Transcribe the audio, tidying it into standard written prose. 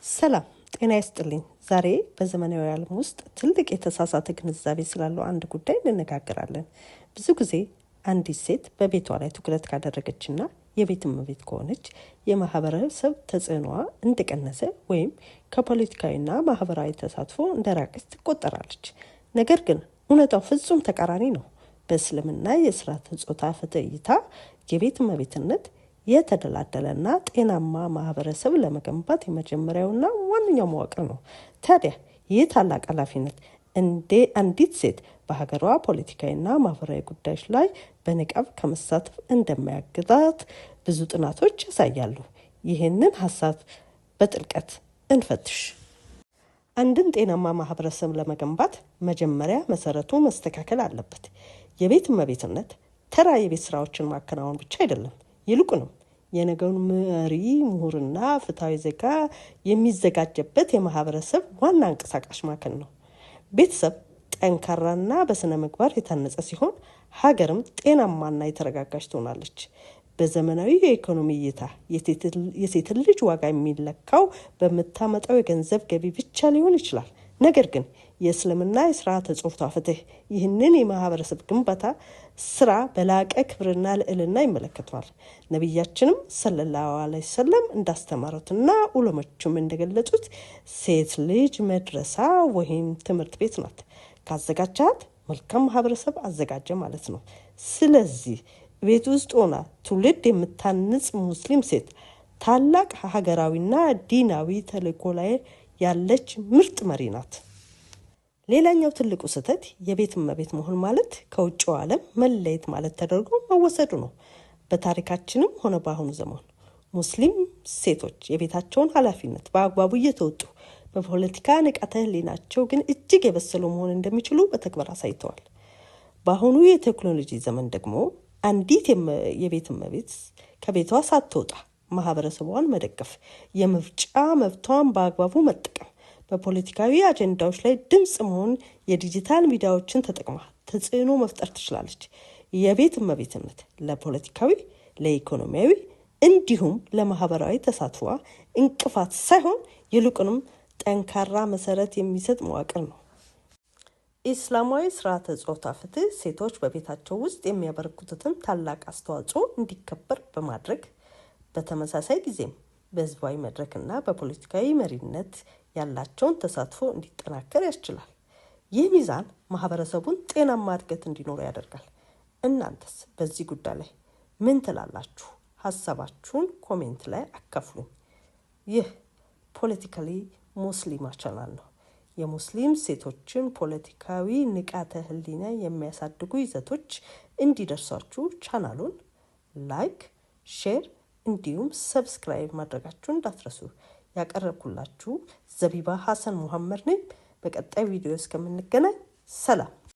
ሰላም ጤና ይስጥልኝ። ዛሬ በዘመናዊ ዓለም ውስጥ ትልቅ የተሳሳተ ግንዛቤ ስላለው አንድ ጉዳይ እንነጋገራለን። ብዙ ጊዜ አንዲት ሴት በቤቷ ላይ ትኩረት ካደረገችና የቤት እመቤት ከሆነች የማህበረሰብ ተጽዕኖዋ እንደቀነሰ ወይም ከፖለቲካዊና ማህበራዊ ተሳትፎ እንደራቀች ትቆጠራለች። ነገር ግን እውነታው ፍጹም ተቃራኒ ነው። በእስልምና የሥርዓተ ጾታ ፍትህ እይታ የቤት እመቤትነት የተደላደለና ጤናማ ማህበረሰብ ለመገንባት የመጀመሪያውና ዋነኛው መዋቅር ነው። ታዲያ ይህ ታላቅ ኃላፊነት አንዲት ሴት በሀገሯ ፖለቲካዊና ማህበራዊ ጉዳዮች ላይ በንቃት ከመሳተፍ እንደማያግዳት ብዙ ጥናቶች ያሳያሉ። ይህንን ሀሳብ በጥልቀት እንፈትሽ። አንድን ጤናማ ማህበረሰብ ለመገንባት መጀመሪያ መሰረቱ መስተካከል አለበት። የቤት እመቤትነት ተራ የቤት ስራዎችን ማከናወን ብቻ አይደለም። ይልቁንም የነገውን መሪ ምሁርና ፍትሃዊ ዜጋ የሚዘጋጀበት የማህበረሰብ ዋና አንቀሳቃሽ ማዕከል ነው። ቤተሰብ ጠንካራና በስነ ምግባር የታነጸ ሲሆን ሀገርም ጤናማና የተረጋጋች ትሆናለች። በዘመናዊ የኢኮኖሚ እይታ የሴት ልጅ ዋጋ የሚለካው በምታመጣው የገንዘብ ገቢ ብቻ ሊሆን ይችላል። ነገር ግን የእስልምና የሥርዓተ ጾታ ፍትህ ይህንን የማህበረሰብ ግንባታ ስራ በላቀ ክብርና ልዕልና ይመለከተዋል። ነቢያችንም ሰለላሁ ዐለይሂ ወሰለም እንዳስተማሩትና ዑለሞቹም እንደገለጹት ሴት ልጅ መድረሳ ወይም ትምህርት ቤት ናት። ካዘጋጃት መልካም ማህበረሰብ አዘጋጀ ማለት ነው። ስለዚህ ቤት ውስጥ ሆና ትውልድ የምታንጽ ሙስሊም ሴት ታላቅ ሀገራዊና ዲናዊ ተልዕኮ ላይ ያለች ምርጥ መሪ ናት። ሌላኛው ትልቁ ስህተት የቤት እመቤት መሆን ማለት ከውጭው ዓለም መለየት ማለት ተደርጎ መወሰዱ ነው። በታሪካችንም ሆነ በአሁኑ ዘመን ሙስሊም ሴቶች የቤታቸውን ኃላፊነት በአግባቡ እየተወጡ በፖለቲካ ንቃተ ህሊናቸው ግን እጅግ የበሰሉ መሆን እንደሚችሉ በተግባር አሳይተዋል። በአሁኑ የቴክኖሎጂ ዘመን ደግሞ አንዲት የቤት እመቤት ከቤቷ ሳትወጣ ማህበረሰቧን መደገፍ፣ የምርጫ መብቷን በአግባቡ መጠቀም፣ በፖለቲካዊ አጀንዳዎች ላይ ድምጽ መሆን፣ የዲጂታል ሚዲያዎችን ተጠቅማ ተጽዕኖ መፍጠር ትችላለች። የቤት እመቤትነት ለፖለቲካዊ፣ ለኢኮኖሚያዊ እንዲሁም ለማህበራዊ ተሳትፏ እንቅፋት ሳይሆን ይልቁንም ጠንካራ መሰረት የሚሰጥ መዋቅር ነው። ኢስላማዊ ሥርዓተ ጾታ ፍትህ ሴቶች በቤታቸው ውስጥ የሚያበረክቱትን ታላቅ አስተዋጽኦ እንዲከበር በማድረግ በተመሳሳይ ጊዜም በህዝባዊ መድረክና በፖለቲካዊ መሪነት ያላቸውን ተሳትፎ እንዲጠናከር ያስችላል። ይህ ሚዛን ማህበረሰቡን ጤናማ እድገት እንዲኖር ያደርጋል። እናንተስ በዚህ ጉዳይ ላይ ምን ትላላችሁ? ሀሳባችሁን ኮሜንት ላይ አካፍሉኝ። ይህ ፖለቲካሊ ሙስሊማ ቻናል ነው። የሙስሊም ሴቶችን ፖለቲካዊ ንቃተ ህሊና የሚያሳድጉ ይዘቶች እንዲደርሷችሁ ቻናሉን ላይክ፣ ሼር እንዲሁም ሰብስክራይብ ማድረጋችሁን እንዳትረሱ። ያቀረብኩላችሁ ዘቢባ ሐሰን መሐመድ ነኝ። በቀጣይ ቪዲዮ እስከምንገናኝ ሰላም።